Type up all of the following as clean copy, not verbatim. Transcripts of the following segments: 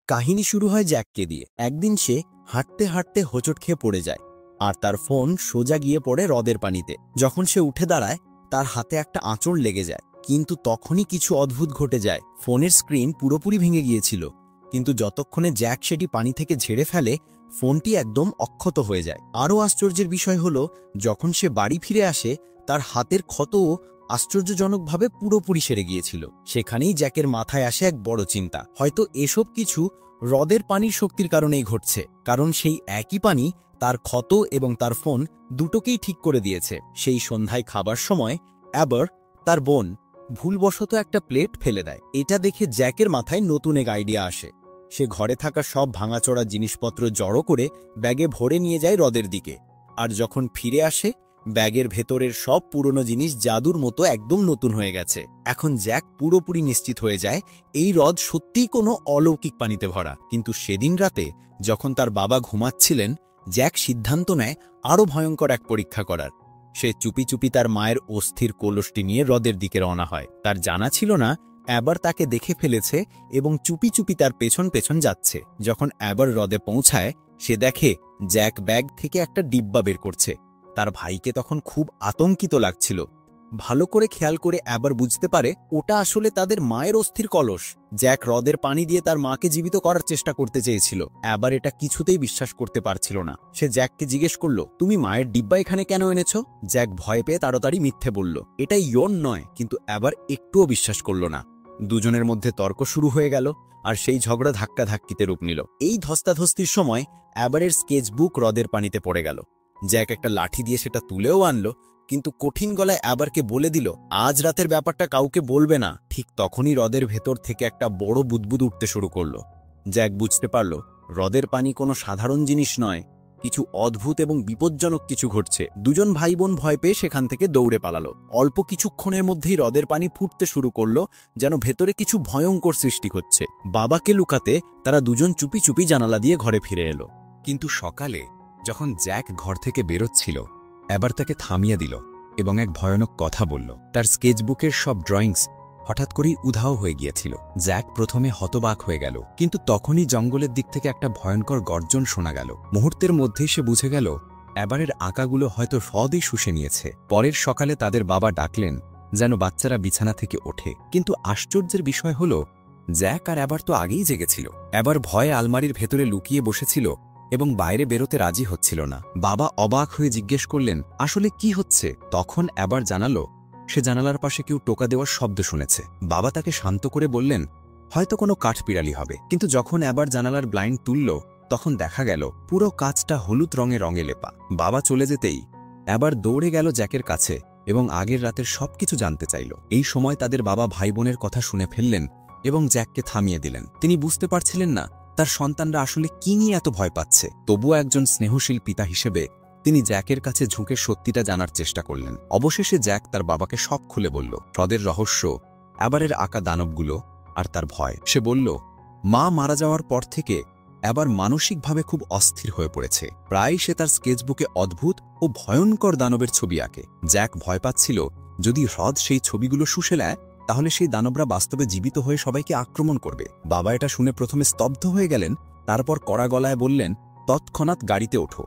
কাহিনী শুরু হয় জ্যাককে দিয়ে। একদিন সে হাঁটতে হাঁটতে হোঁচট খেয়ে পড়ে যায়, আর তার ফোন সোজা গিয়ে পড়ে হ্রদের পানিতে। যখন সে উঠে দাঁড়ায়, তার হাতে একটা আঁচড় লেগে যায়। কিন্তু তখনই কিছু অদ্ভুত ঘটে যায়। ফোনের স্ক্রিন পুরোপুরি ভেঙে গিয়েছিল, কিন্তু যতক্ষণে জ্যাক সেটি পানি থেকে ঝেড়ে ফেলে, ফোনটি একদম অক্ষত হয়ে যায়। আরও আশ্চর্যের বিষয় হলো, যখন সে বাড়ি ফিরে আসে, তার হাতের ক্ষতও আশ্চর্যজনকভাবে পুরোপুরি সেরে গিয়েছিল। সেখানেই জ্যাকের মাথায় আসে এক বড় চিন্তা। হয়তো এসব কিছু হ্রদের পানির শক্তির কারণেই ঘটছে, কারণ সেই একই পানি তার ক্ষত এবং তার ফোন দুটোকেই ঠিক করে দিয়েছে। সেই সন্ধ্যায় খাবার সময় অ্যাবার, তার বোন, ভুলবশত একটা প্লেট ফেলে দেয়। এটা দেখে জ্যাকের মাথায় নতুন এক আইডিয়া আসে। সে ঘরে থাকা সব ভাঙাচোরা জিনিসপত্র জড়ো করে ব্যাগে ভরে নিয়ে যায় হ্রদের দিকে। আর যখন ফিরে আসে, ব্যাগের ভেতরের সব পুরনো জিনিস জাদুর মতো একদম নতুন হয়ে গেছে। এখন জ্যাক পুরোপুরি নিশ্চিত হয়ে যায় এই হ্রদ সত্যিই কোনো অলৌকিক পানিতে ভরা। কিন্তু সেদিন রাতে যখন তার বাবা ঘুমাচ্ছিলেন, জ্যাক সিদ্ধান্ত নেয় আরও ভয়ঙ্কর এক পরীক্ষা করার। সে চুপি চুপি তার মায়ের অস্থির কলসটি নিয়ে হ্রদের দিকে রওনা হয়। তার জানা ছিল না অ্যাবার তাকে দেখে ফেলেছে এবং চুপি চুপি তার পেছন পেছন যাচ্ছে। যখন অ্যাবার হ্রদে পৌঁছায়, সে দেখে জ্যাক ব্যাগ থেকে একটা ডিব্বা বের করছে। তার ভাইকে তখন খুব আতঙ্কিত লাগছিল। ভালো করে খেয়াল করে অ্যাবার বুঝতে পারে ওটা আসলে তাদের মায়ের অস্থির কলস। জ্যাক হ্রদের পানি দিয়ে তার মাকে জীবিত করার চেষ্টা করতে চেয়েছিল। অ্যাবার এটা কিছুতেই বিশ্বাস করতে পারছিল না। সে জ্যাককে জিজ্ঞেস করল, তুমি মায়ের ডিব্বা এখানে কেন এনেছো? জ্যাক ভয় পেয়ে তাড়াতাড়ি মিথ্যে বলল, এটা ইয়ন নয়। কিন্তু অ্যাবার একটুও বিশ্বাস করল না। দুজনের মধ্যে তর্ক শুরু হয়ে গেল, আর সেই ঝগড়া ধাক্কাধাক্কিতে রূপ নিল। এই ধস্তাধস্তির সময় অ্যাবারের স্কেচবুক হ্রদের পানিতে পড়ে গেল। জ্যাক একটা লাঠি দিয়ে সেটা তুলেও আনলো, কিন্তু কঠিন গলায় অ্যাবারকে বলে দিল, আজ রাতের ব্যাপারটা কাউকে বলবে না। ঠিক তখনই হ্রদের ভেতর থেকে একটা বড় বুদবুদ উঠতে শুরু করলো। জ্যাক বুঝতে পারল হ্রদের পানি কোনো সাধারণ জিনিস নয়, কিছু অদ্ভুত এবং বিপজ্জনক কিছু ঘটছে। দুজন ভাই বোন ভয় পেয়ে সেখান থেকে দৌড়ে পালালো। অল্প কিছুক্ষণের মধ্যেই হ্রদের পানি ফুটতে শুরু করলো, যেন ভেতরে কিছু ভয়ঙ্কর সৃষ্টি হচ্ছে। বাবাকে লুকাতে তারা দুজন চুপি চুপি জানালা দিয়ে ঘরে ফিরে এলো। কিন্তু সকালে যখন জ্যাক ঘর থেকে বেরোচ্ছিল, অ্যাবার তাকে থামিয়ে দিল এবং এক ভয়ানক কথা বলল। তার স্কেচবুকের সব ড্রয়িংস হঠাৎ করেই উধাও হয়ে গিয়েছিল। জ্যাক প্রথমে হতবাক হয়ে গেল, কিন্তু তখনই জঙ্গলের দিক থেকে একটা ভয়ঙ্কর গর্জন শোনা গেল। মুহূর্তের মধ্যেই সে বুঝে গেল অ্যাবারের আঁকাগুলো হয়তো হ্রদই শুষে নিয়েছে। পরের সকালে তাদের বাবা ডাকলেন যেন বাচ্চারা বিছানা থেকে ওঠে। কিন্তু আশ্চর্যের বিষয় হল, জ্যাক আর অ্যাবার তো আগেই জেগেছিল। অ্যাবার ভয়ে আলমারির ভেতরে লুকিয়ে বসেছিল এবং বাইরে বেরোতে রাজি হচ্ছিল না। বাবা অবাক হয়ে জিজ্ঞেস করলেন, আসলে কি হচ্ছে? তখন অ্যাবার জানালো সে জানালার পাশে কেউ টোকা দেওয়ার শব্দ শুনেছে। বাবা তাকে শান্ত করে বললেন, হয়তো কোনো কাঠবিড়ালি হবে। কিন্তু যখন অ্যাবার জানালার ব্লাইন্ড তুলল, তখন দেখা গেল পুরো কাঁচটা হলুদ রঙে লেপা। বাবা চলে যেতেই অ্যাবার দৌড়ে গেল জ্যাকের কাছে এবং আগের রাতের সবকিছু জানতে চাইল। এই সময় তাদের বাবা ভাই বোনের কথা শুনে ফেললেন এবং জ্যাককে থামিয়ে দিলেন। তিনি বুঝতে পারছিলেন না তার সন্তানরা আসলে কি নিয়ে এত ভয় পাচ্ছে। তবুও একজন স্নেহশীল পিতা হিসেবে তিনি জ্যাকের কাছে ঝুঁকে সত্যিটা জানার চেষ্টা করলেন। অবশেষে জ্যাক তার বাবাকে সব খুলে বলল, হ্রদের রহস্য, অ্যাবারের আঁকা দানবগুলো আর তার ভয়। সে বলল, মা মারা যাওয়ার পর থেকে অ্যাবার মানসিকভাবে খুব অস্থির হয়ে পড়েছে। প্রায় সে তার স্কেচবুকে অদ্ভুত ও ভয়ঙ্কর দানবের ছবি আঁকে। জ্যাক ভয় পাচ্ছিল যদি হ্রদ সেই ছবিগুলো শুষে নেয়, তাহলে সেই দানবরা বাস্তবে জীবিত হয়ে সবাইকে আক্রমণ করবে। বাবা এটা শুনে প্রথমে স্তব্ধ হয়ে গেলেন, তারপর কড়া গলায় বললেন, তৎক্ষণাৎ গাড়িতে ওঠো।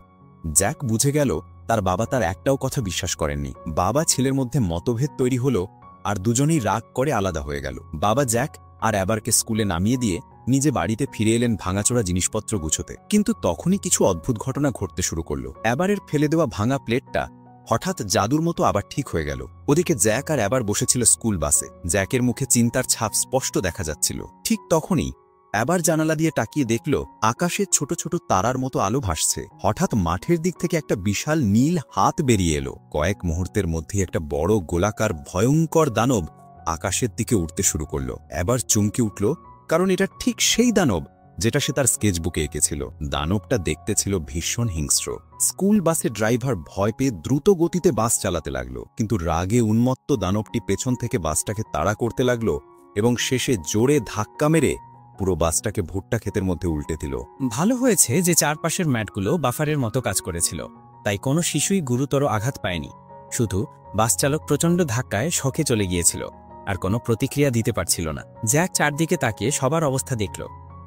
জ্যাক বুঝে গেল তার বাবা তার একটাও কথা বিশ্বাস করেননি। বাবা ছেলের মধ্যে মতভেদ তৈরি হলো, আর দুজনেই রাগ করে আলাদা হয়ে গেল। বাবা জ্যাক আর অ্যাবারকে স্কুলে নামিয়ে দিয়ে নিজে বাড়িতে ফিরে এলেন ভাঙাচোরা জিনিসপত্র গুছোতে। কিন্তু তখনই কিছু অদ্ভুত ঘটনা ঘটতে শুরু করল। অ্যাবারের ফেলে দেওয়া ভাঙা প্লেটটা হঠাৎ জাদুর মতো আবার ঠিক হয়ে গেল। ওদিকে জ্যাক আর অ্যাবার বসেছিল স্কুল বাসে। জ্যাকের মুখে চিন্তার ছাপ স্পষ্ট দেখা যাচ্ছিল। ঠিক তখনই অ্যাবার জানালা দিয়ে তাকিয়ে দেখল আকাশে ছোট ছোট তারার মতো আলো ভাসছে। হঠাৎ মাঠের দিক থেকে একটা বিশাল নীল হাত বেরিয়ে এলো। কয়েক মুহূর্তের মধ্যেই একটা বড় গোলাকার ভয়ঙ্কর দানব আকাশের দিকে উঠতে শুরু করলো। অ্যাবার চমকে উঠল, কারণ এটা ঠিক সেই দানব যেটা সে তার স্কেচবুকে এঁকেছিল। দানবটা দেখতে ছিল ভীষণ হিংস্র। স্কুল বাসের ড্রাইভার ভয় পেয়ে দ্রুত গতিতে বাস চালাতে লাগলো, কিন্তু রাগে উন্মত্ত দানবটি পেছন থেকে বাসটাকে তাড়া করতে লাগলো এবং শেষে জোরে ধাক্কা মেরে পুরো বাসটাকে ভুট্টা ক্ষেতের মধ্যে উল্টে দিল। ভালো হয়েছে যে চারপাশের ম্যাটগুলো বাফারের মতো কাজ করেছিল, তাই কোনো শিশুই গুরুতর আঘাত পায়নি। শুধু বাস চালক প্রচণ্ড ধাক্কায় শকে চলে গিয়েছিল আর কোনো প্রতিক্রিয়া দিতে পারছিল না। জ্যাক চারদিকে তাকিয়ে সবার অবস্থা দেখল।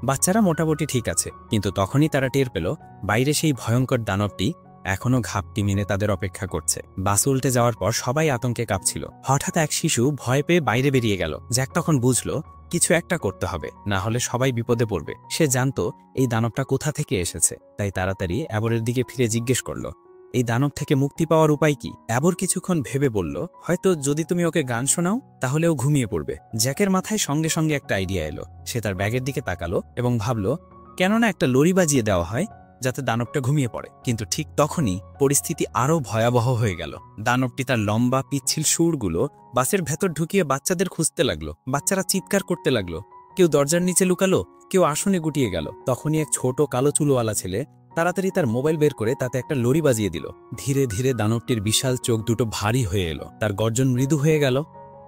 বাচ্চারা মোটামুটি ঠিক আছে, কিন্তু তখনই তারা টের পেল বাইরে সেই ভয়ঙ্কর দানবটি এখনো ঘাপটি মেনে তাদের অপেক্ষা করছে। বাস উল্টে যাওয়ার পর সবাই আতঙ্কে কাঁপছিল। হঠাৎ এক শিশু ভয় পেয়ে বাইরে বেরিয়ে গেল। জ্যাক তখন বুঝলো কিছু একটা করতে হবে, না হলে সবাই বিপদে পড়বে। সে জানতো এই দানবটা কোথা থেকে এসেছে, তাই তাড়াতাড়ি অ্যাবরের দিকে ফিরে জিজ্ঞেস করল, এই দানব থেকে মুক্তি পাওয়ার উপায় কি? অ্যাবর কিছুক্ষণ ভেবে বলল, হয়তো যদি তুমি ওকে গান শোনাও তাহলে ও ঘুমিয়ে পড়বে। জ্যাকের মাথায় সঙ্গে সঙ্গে একটা আইডিয়া এলো। সে তার ব্যাগের দিকে তাকালো এবং ভাবল, কেননা একটা লরি বাজিয়ে দেওয়া হয় যাতে দানবটা ঘুমিয়ে পড়ে। কিন্তু ঠিক তখনই পরিস্থিতি আরও ভয়াবহ হয়ে গেল। দানবটি তার লম্বা পিচ্ছিল সুরগুলো বাসের ভেতর ঢুকিয়ে বাচ্চাদের খুঁজতে লাগলো। বাচ্চারা চিৎকার করতে লাগলো, কেউ দরজার নিচে লুকালো, কেউ আসনে গুটিয়ে গেল। তখনই এক ছোট কালো চুলওয়ালা ছেলে তাড়াতাড়ি তার মোবাইল বের করে তাতে একটা লরি বাজিয়ে দিল। ধীরে ধীরে দানবটির বিশাল চোখ দুটো ভারী হয়ে এলো, তার গর্জন মৃদু হয়ে গেল,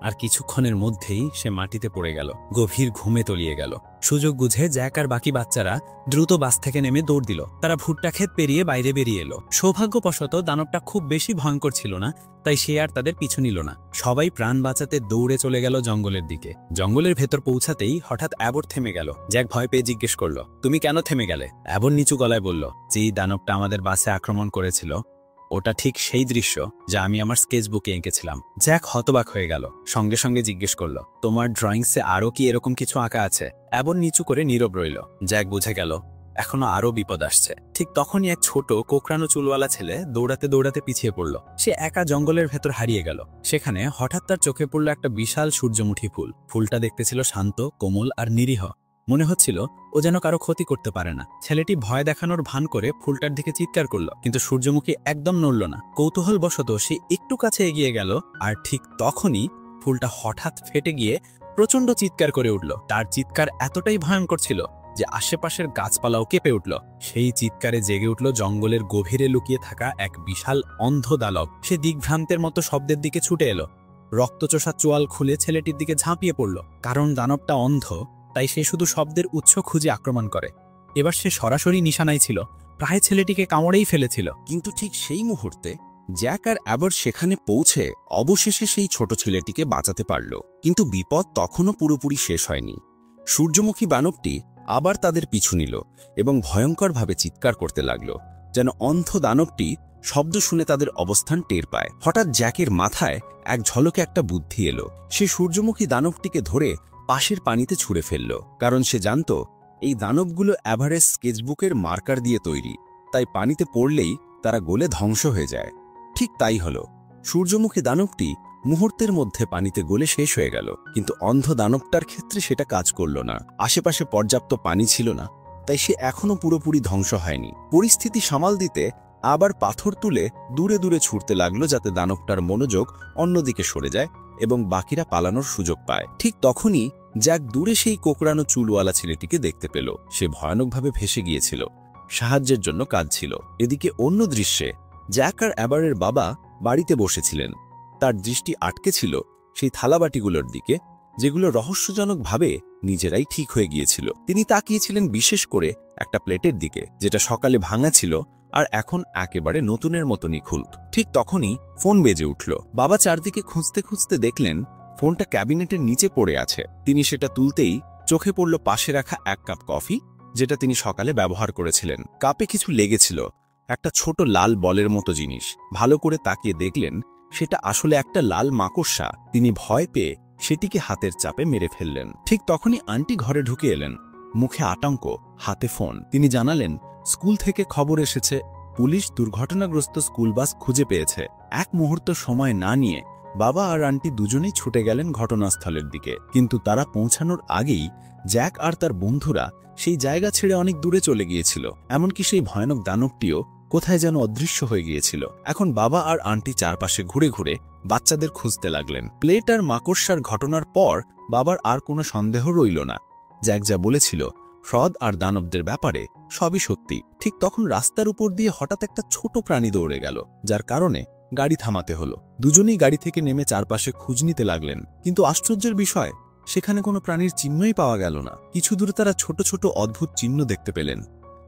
আর কিছুক্ষণের মধ্যেই সে মাটিতে পড়ে গেল, গভীর ঘুমে তলিয়ে গেল। সুযোগ বুঝে জ্যাক আর বাকি বাচ্চারা দ্রুত বাস থেকে নেমে দৌড় দিল। তারা ভুট্টা ক্ষেত পেরিয়ে বাইরে বেরিয়ে এলো। সৌভাগ্যবশত দানবটা খুব বেশি ভয়ঙ্কর ছিল না, তাই সে আর তাদের পিছু নিল না। সবাই প্রাণ বাঁচাতে দৌড়ে চলে গেল জঙ্গলের দিকে। জঙ্গলের ভেতর পৌঁছাতেই হঠাৎ অ্যাবর থেমে গেল। জ্যাক ভয় পেয়ে জিজ্ঞেস করল, তুমি কেন থেমে গেলে? অ্যাবর নিচু গলায় বলল, যেই দানবটা আমাদের বাসে আক্রমণ করেছিল ওটা ঠিক সেই দৃশ্য যা আমি আমার স্কেচবুকে এঁকেছিলাম। জ্যাক হতবাক হয়ে গেল, সঙ্গে সঙ্গে জিজ্ঞেস করল, তোমার ড্রয়িংসে আরও কি এরকম কিছু আঁকা আছে? অ্যাবর নিচু করে নীরব রইল। জ্যাক বুঝে গেল এখনো আরও বিপদ আসছে। ঠিক তখনই এক ছোট কোকড়ানো চুলওয়ালা ছেলে দৌড়াতে দৌড়াতে পিছিয়ে পড়ল। সে একা জঙ্গলের ভেতর হারিয়ে গেল। সেখানে হঠাৎ তার চোখে পড়ল একটা বিশাল সূর্যমুখী ফুল। ফুলটা দেখতে ছিল শান্ত, কোমল আর নিরীহ। মনে হচ্ছিল ও যেন কারো ক্ষতি করতে পারে না। ছেলেটি ভয় দেখানোর ভান করে ফুলটার দিকে চিৎকার করল, কিন্তু সূর্যমুখী একদম নড়ল না। কৌতূহলবশত সে একটু কাছে এগিয়ে গেল, আর ঠিক তখনই ফুলটা হঠাৎ ফেটে গিয়ে প্রচণ্ড চিৎকার করে উঠল। তার চিৎকার এতটাই ভয়ঙ্কর ছিল যে আশেপাশের গাছপালাও কেঁপে উঠল। সেই চিৎকারে জেগে উঠল জঙ্গলের গভীরে লুকিয়ে থাকা এক বিশাল অন্ধ দানব। সে দিগ্ভ্রান্তের মতো শব্দের দিকে ছুটে এলো, রক্তচোষা চোয়াল খুলে ছেলেটির দিকে ঝাঁপিয়ে পড়ল। কারণ দানবটা অন্ধ, তাই সে শুধু শব্দের উৎস খুঁজে আক্রমণ করে। এবার সে সরাসরি নিশানায় ছিল, প্রায় ছেলেটিকে কামড়েই ফেলেছিল। কিন্তু ঠিক সেই মুহূর্তে জ্যাক আর অ্যাবর সেখানে পৌঁছে অবশেষে সেই ছোট ছেলেটিকে বাঁচাতে পারল। কিন্তু বিপদ তখনও পুরোপুরি শেষ হয়নি। সূর্যমুখী বানরটি আবার তাদের পিছু নিল এবং ভয়ঙ্করভাবে চিৎকার করতে লাগল, যেন অন্ধ দানবটি শব্দ শুনে তাদের অবস্থান টের পায়। হঠাৎ জ্যাকের মাথায় এক ঝলকে একটা বুদ্ধি এলো। সে সূর্যমুখী দানবটিকে ধরে পাশের পানিতে ছুঁড়ে ফেলল, কারণ সে জানত এই দানবগুলো অ্যাভারেজ স্কেচবুকের মার্কার দিয়ে তৈরি, তাই পানিতে পড়লেই তারা গলে ধ্বংস হয়ে যায়। ঠিক তাই হলো। সূর্যমুখী দানবটি মুহূর্তের মধ্যে পানিতে গলে শেষ হয়ে গেল, কিন্তু অন্ধ দানবটার ক্ষেত্রে সেটা কাজ করল না। আশেপাশে পর্যাপ্ত পানি ছিল না, তাই সে এখনো পুরোপুরি ধ্বংস হয়নি। পরিস্থিতি সামাল দিতে আবার পাথর তুলে দূরে দূরে ছুটতে লাগলো, যাতে দানবটার মনোযোগ অন্যদিকে সরে যায় এবং বাকিরা পালানোর সুযোগ পায়। ঠিক তখনই জ্যাক দূরে সেই কোকড়ানো চুলওয়ালা ছেলেটিকে দেখতে পেল। সে ভয়ানকভাবে ভেসে গিয়েছিল, সাহায্যের জন্য কাঁদছিল। এদিকে অন্য দৃশ্যে জ্যাক আর অ্যাবারের বাবা বাড়িতে বসেছিলেন। তার দৃষ্টি আটকে ছিল সেই থালাবাটিগুলোর দিকে, যেগুলো রহস্যজনকভাবে নিজেরাই ঠিক হয়ে গিয়েছিল। তিনি তাকিয়েছিলেন বিশেষ করে একটা প্লেটের দিকে, যেটা সকালে ভাঙা ছিল আর এখন একেবারে নতুনের মতো নিখুঁত। ঠিক তখনই ফোন বেজে উঠল। বাবা চারদিকে খুঁজতে খুঁজতে দেখলেন ফোনটা ক্যাবিনেটের নিচে পড়ে আছে। তিনি সেটা তুলতেই চোখে পড়ল পাশে রাখা এক কাপ কফি, যেটা তিনি সকালে ব্যবহার করেছিলেন। কাপে কিছু লেগেছিল, একটা ছোট লাল বলের মতো জিনিস। ভালো করে তাকিয়ে দেখলেন সেটা আসলে একটা লাল মাকড়সা। তিনি ভয় পেয়ে সেটিকে হাতের চাপে মেরে ফেললেন। ঠিক তখনই আন্টি ঘরে ঢুকে এলেন, মুখে আতঙ্ক, হাতে ফোন। তিনি জানালেন স্কুল থেকে খবর এসেছে, পুলিশ দুর্ঘটনাগ্রস্ত স্কুল বাস খুঁজে পেয়েছে। এক মুহূর্ত সময় না নিয়ে বাবা আর আন্টি দুজনেই ছুটে গেলেন ঘটনাস্থলের দিকে। কিন্তু তারা পৌঁছানোর আগেই জ্যাক আর তার বন্ধুরা সেই জায়গা ছেড়ে অনেক দূরে চলে গিয়েছিল। এমনকি সেই ভয়ানক দানবটিও কোথায় যেন অদৃশ্য হয়ে গিয়েছিল। এখন বাবা আর আন্টি চারপাশে ঘুরে ঘুরে বাচ্চাদের খুঁজতে লাগলেন। প্লেট আর মাকড়সার ঘটনার পর বাবার আর কোনো সন্দেহ রইল না। জ্যাক যা বলেছিল হ্রদ আর দানবদের ব্যাপারে সবই সত্যি। ঠিক তখন রাস্তার উপর দিয়ে হঠাৎ একটা ছোট প্রাণী দৌড়ে গেল, যার কারণে গাড়ি থামাতে হলো। দুজনেই গাড়ি থেকে নেমে চারপাশে খোঁজ নিতে লাগলেন, কিন্তু আশ্চর্যের বিষয় সেখানে কোনো প্রাণীর চিহ্নই পাওয়া গেল না। কিছু দূরে তারা ছোট ছোট অদ্ভুত চিহ্ন দেখতে পেলেন,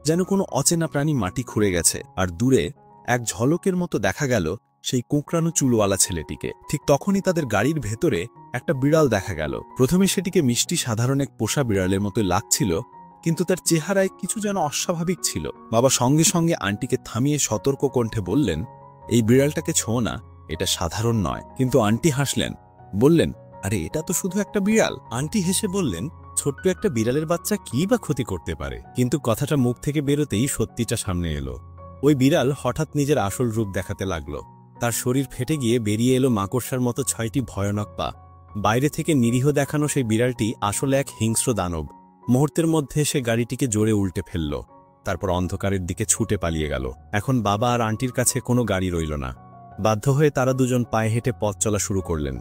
যেন কোনো অচেনা প্রাণী মাটি খুঁড়ে গেছে। আর দূরে এক ঝলকের মতো দেখা গেল সেই কোঁকড়ানো চুলওয়ালা ছেলেটিকে। ঠিক তখনই তাদের গাড়ির ভেতরে একটা বিড়াল দেখা গেল। প্রথমে সেটিকে মিষ্টি সাধারণ এক পোষা বিড়ালের মতো লাগছিল, কিন্তু তার চেহারায় কিছু যেন অস্বাভাবিক ছিল। বাবা সঙ্গে সঙ্গে আন্টিকে থামিয়ে সতর্ক কণ্ঠে বললেন, এই বিড়ালটাকে ছোঁও না, এটা সাধারণ নয়। কিন্তু আন্টি হাসলেন, বললেন, আরে এটা তো শুধু একটা বিড়াল। আন্টি হেসে বললেন, ছোট্ট একটা বিড়ালের বাচ্চা কি বা ক্ষতি করতে পারে? কিন্তু কথাটা মুখ থেকে বেরোতেই সত্যিটা সামনে এলো। ওই বিড়াল হঠাৎ নিজের আসল রূপ দেখাতে লাগলো। তার শরীর ফেটে গিয়ে বেরিয়ে এলো মাকড়সার মতো 6টি ভয়ানক পা। বাইরে থেকে নিরীহ দেখানো সেই বিড়ালটি আসলে এক হিংস্র দানব। মুহূর্তের মধ্যে সে গাড়িটিকে জোরে উল্টে ফেলল, তারপর অন্ধকারের দিকে ছুটে পালিয়ে গেল। এখন বাবা আর আন্টির কাছে কোনো গাড়ি রইল না। বাধ্য হয়ে তারা দুজন পায়ে হেঁটে পথ চলা শুরু করলেন।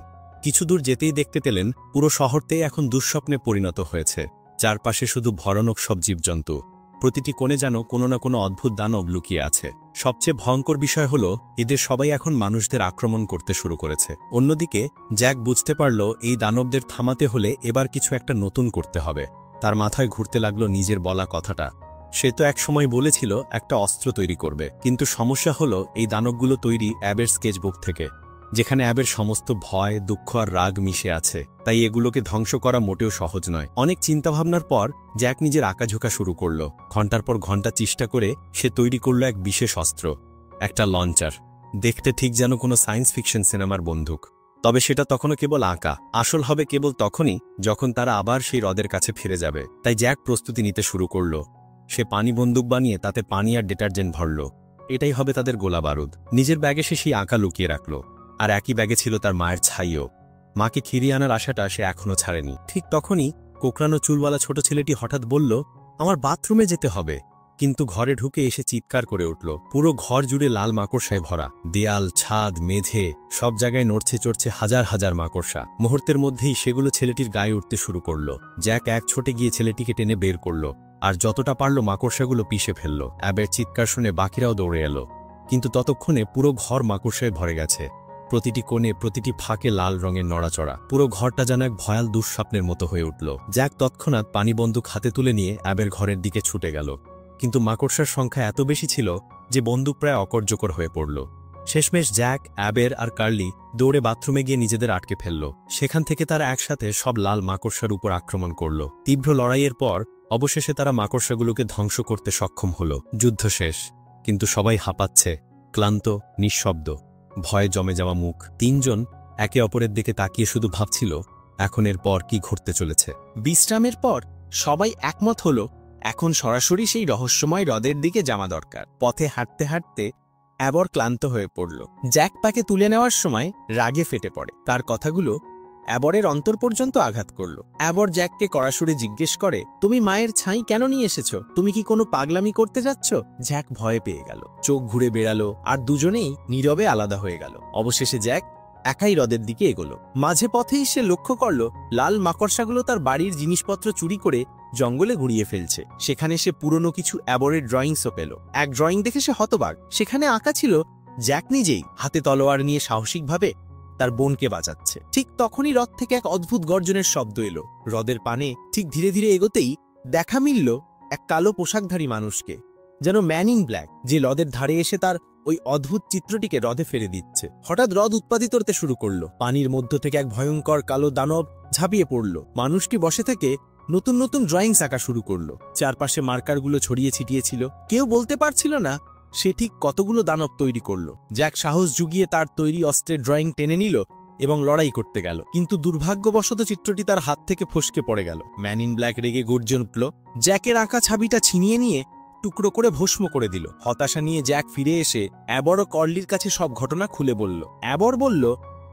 কিছু দূর যেতেই দেখতে পেলেন পুরো শহরটাই এখন দুঃস্বপ্নে পরিণত হয়েছে। চারপাশে শুধু ভয়ানক সব জীবজন্তু, প্রতিটি কোণে যেন কোনো না কোনো অদ্ভুত দানব লুকিয়ে আছে। সবচেয়ে ভয়ঙ্কর বিষয় হলো এদের সবাই এখন মানুষদের আক্রমণ করতে শুরু করেছে। অন্যদিকে জ্যাক বুঝতে পারল এই দানবদের থামাতে হলে এবার কিছু একটা নতুন করতে হবে। তার মাথায় ঘুরতে লাগলো নিজের বলা কথাটা। সে তো একসময় বলেছিল একটা অস্ত্র তৈরি করবে, কিন্তু সমস্যা হলো এই দানবগুলো তৈরি অ্যাবের স্কেচবুক থেকে, যেখানে অ্যাবের সমস্ত ভয়, দুঃখ আর রাগ মিশে আছে। তাই এগুলোকে ধ্বংস করা মোটেও সহজ নয়। অনেক চিন্তাভাবনার পর জ্যাক নিজের আঁকাঝোঁকা শুরু করল। ঘন্টার পর ঘন্টা চেষ্টা করে সে তৈরি করল এক বিশেষ অস্ত্র, একটা লঞ্চার। দেখতে ঠিক যেন কোনো সায়েন্স ফিকশন সিনেমার বন্দুক। তবে সেটা তখনও কেবল আঁকা, আসল হবে কেবল তখনই যখন তারা আবার সেই হ্রদের কাছে ফিরে যাবে। তাই জ্যাক প্রস্তুতি নিতে শুরু করল। সে পানি বন্দুক বানিয়ে তাতে পানি আর ডিটারজেন্ট ভরল। এটাই হবে তাদের গোলা বারুদ। নিজের ব্যাগে সে সেই আঁকা লুকিয়ে রাখল, আর একই ব্যাগে ছিল তার মায়ের ছাইও। মাকে ফিরিয়ে আনার আশাটা সে এখনও ছাড়েনি। ঠিক তখনই কোকড়ানো চুলওয়ালা ছোট ছেলেটি হঠাৎ বলল, আমার বাথরুমে যেতে হবে। কিন্তু ঘরে ঢুকে এসে চিৎকার করে উঠল। পুরো ঘর জুড়ে লাল মাকড়সায় ভরা। দেয়াল, ছাদ, মেঝে সব জায়গায় নড়ছে চড়ছে হাজার হাজার মাকড়সা। মুহূর্তের মধ্যেই সেগুলো ছেলেটির গায়ে উঠতে শুরু করল। জ্যাক এক ছোটে গিয়ে ছেলেটিকে টেনে বের করল, আর যতটা পারল মাকড়সাগুলো পিষে ফেলল। অ্যাবের চিৎকার শুনে বাকিরাও দৌড়ে এলো, কিন্তু ততক্ষণে পুরো ঘর মাকড়সায় ভরে গেছে। প্রতিটি কোণে, প্রতিটি ফাঁকে লাল রঙের নড়াচড়া। পুরো ঘরটা যেন এক ভয়াল দুঃস্বপ্নের মতো হয়ে উঠল। জ্যাক তৎক্ষণাৎ পানি বন্দুক হাতে তুলে নিয়ে অ্যাবের ঘরের দিকে ছুটে গেল, কিন্তু মাকড়সার সংখ্যা এত বেশি ছিল যে বন্দুক প্রায় অকার্যকর হয়ে পড়ল। শেষমেশ জ্যাক, অ্যাবের আর কার্লি দৌড়ে বাথরুমে গিয়ে নিজেদের আটকে ফেলল। সেখান থেকে তারা একসাথে সব লাল মাকড়সার উপর আক্রমণ করল। তীব্র লড়াইয়ের পর অবশেষে তারা মাকড়সাগুলোকে ধ্বংস করতে সক্ষম হল। যুদ্ধ শেষ, কিন্তু সবাই হাঁপাচ্ছে, ক্লান্ত, নিঃশব্দ, ভয়ে জমে যাওয়া মুখ। তিনজন একে অপরের দিকে তাকিয়ে শুধু ভাবছিল এখন এর পর কি ঘটতে চলেছে। বিশ্রামের পর সবাই একমত হলো এখন সরাসরি সেই রহস্যময় হ্রদের দিকে যাওয়া দরকার। পথে হাঁটতে হাঁটতে অ্যাবর ক্লান্ত হয়ে পড়ল। জ্যাক তাকে তুলে নেওয়ার সময় রাগে ফেটে পড়ে। তার কথাগুলো অ্যাবরের অন্তর পর্যন্ত আঘাত করল। অ্যাবর জ্যাককে কড়া সুরে জিজ্ঞেস করে, তুমি মায়ের ছাই কেন নিয়ে এসেছ? তুমি কি কোনো পাগলামি করতে যাচ্ছ? জ্যাক ভয় পেয়ে গেল, চোখ ঘুরে বেড়ালো, আর দুজনেই নীরবে আলাদা হয়ে গেল। অবশেষে জ্যাক একাই হ্রদের দিকে এগোলো। মাঝে পথেই সে লক্ষ্য করল লাল মাকড়সাগুলো তার বাড়ির জিনিসপত্র চুরি করে জঙ্গলে ঘুরিয়ে ফেলছে। সেখানে সে পুরনো কিছু অ্যাবরের ড্রয়িংসও পেল। এক ড্রয়িং দেখে সে হতবাক। সেখানে আঁকা ছিল জ্যাক নিজেই হাতে তলোয়ার নিয়ে সাহসিকভাবে তার বোনকে বাঁচাচ্ছে। ঠিক তখনই হ্রদ থেকে এক অদ্ভুত গর্জনের শব্দ এলো। হ্রদের পানে ঠিক ধীরে ধীরে এগোতেই দেখা মিলল এক কালো পোশাকধারী মানুষকে, যেন ম্যান ইন ব্ল্যাক, যে হ্রদের ধারে এসে তার ওই অদ্ভুত চিত্রটিকে হ্রদে ফেলে দিচ্ছে। হঠাৎ হ্রদ উৎপাদিত হতে শুরু করলো। পানির মধ্য থেকে এক ভয়ঙ্কর কালো দানব ঝাঁপিয়ে পড়ল। মানুষটি বসে থেকে নতুন নতুন ড্রয়িংস আঁকা শুরু করলো। চারপাশে মার্কারগুলো ছড়িয়ে ছিটিয়ে ছিল। কেউ বলতে পারছিল না সে ঠিক কতগুলো দানব তৈরি করলো। জ্যাক সাহস জুগিয়ে তার তৈরি অস্ত্রের ড্রয়িং টেনে নিল এবং লড়াই করতে গেল। কিন্তু দুর্ভাগ্যবশত চিত্রটি তার হাত থেকে ফসকে পড়ে গেল। ম্যান ইন ব্ল্যাক রেগে গর্জে উঠল। জ্যাকের আঁকা ছবিটা ছিনিয়ে নিয়ে টুকরো করে ভস্ম করে দিল। হতাশা নিয়ে জ্যাক ফিরে এসে অ্যাবর ও কর্লির কাছে সব ঘটনা খুলে বলল। অ্যাবর বলল,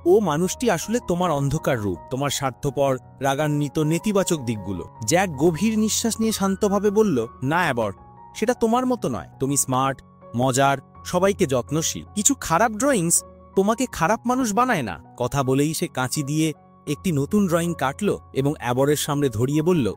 ও মানুষটি আসলে তোমার অন্ধকার রূপ, তোমার স্বার্থপর, রাগান্বিত, নেতিবাচক দিকগুলো। জ্যাক গভীর নিঃশ্বাস নিয়ে শান্তভাবে বলল, না অ্যাবর, সেটা তোমার মতো নয়। তুমি স্মার্ট, মজার, সবাইকে যত্নশীল। কিছু খারাপ ড্রয়িংস তোমাকে খারাপ মানুষ বানায় না। কথা বলেই সে কাঁচি দিয়ে একটি নতুন ড্রয়িং কাটল এবং অ্যাবরের সামনে ধরিয়ে বলল,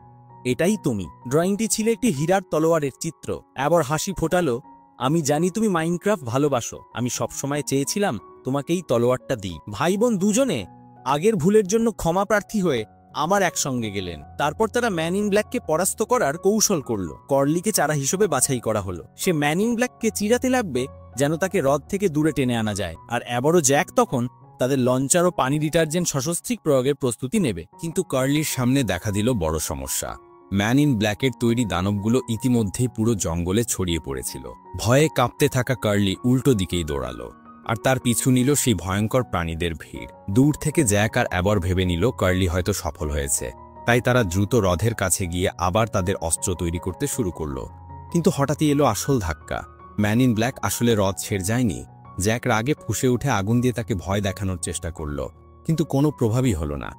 এটাই তুমি। ড্রয়িংটি ছিল একটি হীরার তলোয়ারের চিত্র। অ্যাবর হাসি ফোটালো, আমি জানি তুমি মাইনক্রাফট ভালোবাসো। আমি সবসময় চেয়েছিলাম তোমাকে এই তলোয়ারটা দিই। ভাই বোন দুজনে আগের ভুলের জন্য ক্ষমা প্রার্থী হয়ে আমার একসঙ্গে গেলেন। তারপর তারা ম্যান ইন ব্ল্যাককে পরাস্ত করার কৌশল করল। কর্লিকে চারা হিসেবে বাছাই করা হলো। সে ম্যান ইন ব্ল্যাককে চিরাতে লাগবে যেন তাকে হ্রদ থেকে দূরে টেনে আনা যায়। আর অ্যাবর ও জ্যাক তখন তাদের লঞ্চার ও পানি ডিটারজেন্ট সশস্ত্রিক প্রয়োগের প্রস্তুতি নেবে। কিন্তু কার্লির সামনে দেখা দিল বড় সমস্যা। ম্যান ইন ব্ল্যাকের তৈরি দানবগুলো ইতিমধ্যেই পুরো জঙ্গলে ছড়িয়ে পড়েছিল। ভয়ে কাঁপতে থাকা কার্লি উল্টো দিকেই দৌড়ালো, আর তার পিছু নিল সেই ভয়ঙ্কর প্রাণীদের ভিড়। দূর থেকে জ্যাক আর অ্যাবর ভেবে নিল কার্লি হয়তো সফল হয়েছে, তাই তারা দ্রুত হ্রদের কাছে গিয়ে আবার তাদের অস্ত্র তৈরি করতে শুরু করলো। কিন্তু হঠাৎই এলো আসল ধাক্কা। ম্যান ইন ব্ল্যাক আসলে হ্রদ ছেড়ে যায়নি। জ্যাক রাগে ফুঁসে উঠে আগুন দিয়ে তাকে ভয় দেখানোর চেষ্টা করল, কিন্তু কোনো প্রভাবই হলো না।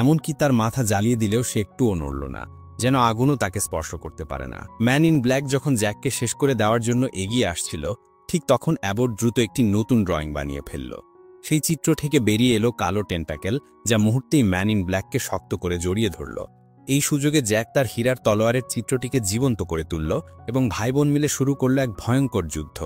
এমনকি তার মাথা জ্বালিয়ে দিলেও সে একটুও নড়ল না, যেন আগুনও তাকে স্পর্শ করতে পারে না। ম্যান ইন ব্ল্যাক যখন জ্যাককে শেষ করে দেওয়ার জন্য এগিয়ে আসছিল, ঠিক তখন অ্যাবর দ্রুত একটি নতুন ড্রয়িং বানিয়ে ফেলল। সেই চিত্র থেকে বেরিয়ে এলো কালো টেন্টাকেল, যা মুহূর্তেই ম্যান ইন ব্ল্যাককে শক্ত করে জড়িয়ে ধরল। এই সুযোগে জ্যাক তার হীরার তলোয়ারের চিত্রটিকে জীবন্ত করে তুলল এবং ভাই বোন মিলে শুরু করল এক ভয়ঙ্কর যুদ্ধ।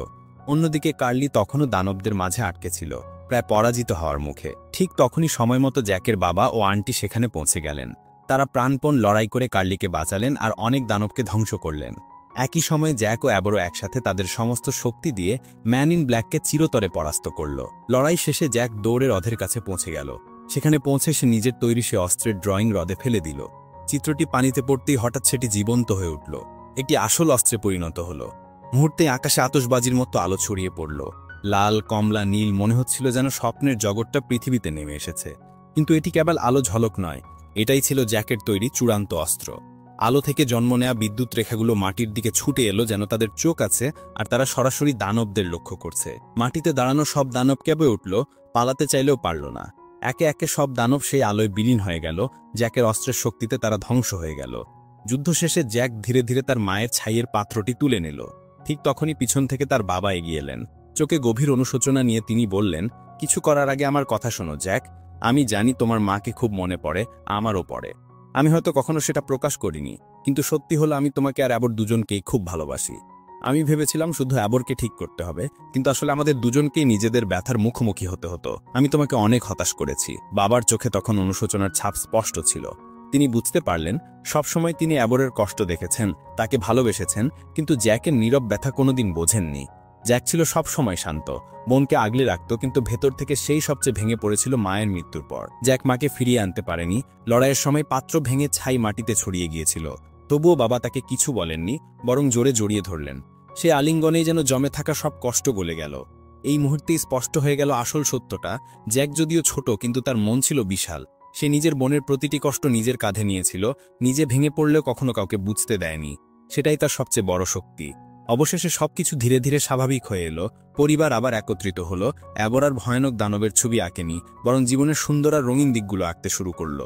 অন্যদিকে কার্লি তখনও দানবদের মাঝে আটকে ছিল, প্রায় পরাজিত হওয়ার মুখে। ঠিক তখনই সময়মতো জ্যাকের বাবা ও আন্টি সেখানে পৌঁছে গেলেন। তারা প্রাণপণ লড়াই করে কার্লিকে বাঁচালেন আর অনেক দানবকে ধ্বংস করলেন। একই সময়ে জ্যাক ও অ্যাবরও একসাথে তাদের সমস্ত শক্তি দিয়ে ম্যান ইন ব্ল্যাককে চিরতরে পরাস্ত করল। লড়াই শেষে জ্যাক দৌড়ে হ্রদের কাছে পৌঁছে গেল। সেখানে পৌঁছে সে নিজের তৈরি সে অস্ত্রের ড্রয়িং হ্রদে ফেলে দিল। চিত্রটি পানিতে পড়তেই হঠাৎ সেটি জীবন্ত হয়ে উঠল। একটি আসল অস্ত্রে পরিণত হল। মুহূর্তে আকাশে আতশবাজির মতো আলো ছড়িয়ে পড়ল। লাল, কমলা, নীল, মনে হচ্ছিল যেন স্বপ্নের জগৎটা পৃথিবীতে নেমে এসেছে। কিন্তু এটি কেবল আলো ঝলক নয়, এটাই ছিল জ্যাকের তৈরি চূড়ান্ত অস্ত্র। আলো থেকে জন্ম নেয়া বিদ্যুৎ রেখাগুলো মাটির দিকে ছুটে এলো, যেন তাদের চোখ আছে আর তারা সরাসরি দানবদের লক্ষ্য করছে। মাটিতে দাঁড়ানো সব দানব কেঁপে উঠল, পালাতে চাইলেও পারল না। একে একে সব দানব সেই আলোয় বিলীন হয়ে গেল। জ্যাকের অস্ত্রের শক্তিতে তারা ধ্বংস হয়ে গেল। যুদ্ধ শেষে জ্যাক ধীরে ধীরে তার মায়ের ছাইয়ের পাত্রটি তুলে নিল। ঠিক তখনই পিছন থেকে তার বাবা এগিয়ে এলেন। চোখে গভীর অনুশোচনা নিয়ে তিনি বললেন, কিছু করার আগে আমার কথা শোনো জ্যাক। আমি জানি তোমার মাকে খুব মনে পড়ে, আমারও পড়ে। আমি হয়তো কখনো সেটা প্রকাশ করিনি, কিন্তু সত্যি হলো আমি তোমাকে আর অ্যাবর দুজনকেই খুব ভালোবাসি। আমি ভেবেছিলাম শুধু অ্যাবরকে ঠিক করতে হবে, কিন্তু আসলে আমাদের দুজনকেই নিজেদের ব্যথার মুখোমুখি হতে হতো। আমি তোমাকে অনেক হতাশ করেছি। বাবার চোখে তখন অনুশোচনার ছাপ স্পষ্ট ছিল। তিনি বুঝতে পারলেন সবসময় তিনি অ্যাবরের কষ্ট দেখেছেন, তাকে ভালোবেসেছেন, কিন্তু জ্যাকের নীরব ব্যথা কোনোদিন বোঝেননি। জ্যাক ছিল সবসময় শান্ত, বোনকে আগলে রাখত, কিন্তু ভেতর থেকে সেই সবচেয়ে ভেঙে পড়েছিল মায়ের মৃত্যুর পর। জ্যাক মাকে ফিরিয়ে আনতে পারেনি। লড়াইয়ের সময় পাত্র ভেঙে ছাই মাটিতে ছড়িয়ে গিয়েছিল। তবুও বাবা তাকে কিছু বলেননি, বরং জোরে জড়িয়ে ধরলেন। সে আলিঙ্গনেই যেন জমে থাকা সব কষ্ট গলে গেল। এই মুহূর্তেই স্পষ্ট হয়ে গেল আসল সত্যটা। জ্যাক যদিও ছোট, কিন্তু তার মন ছিল বিশাল। সে নিজের বোনের প্রতিটি কষ্ট নিজের কাঁধে নিয়েছিল, নিজে ভেঙে পড়লেও কখনো কাউকে বুঝতে দেয়নি। সেটাই তার সবচেয়ে বড় শক্তি। অবশেষে সবকিছু ধীরে ধীরে স্বাভাবিক হয়ে এলো। পরিবার আবার একত্রিত হলো। অ্যাবর আর ভয়ানক দানবের ছবি আঁকেনি, বরং জীবনের সুন্দর আর রঙিন দিকগুলো আঁকতে শুরু করলো।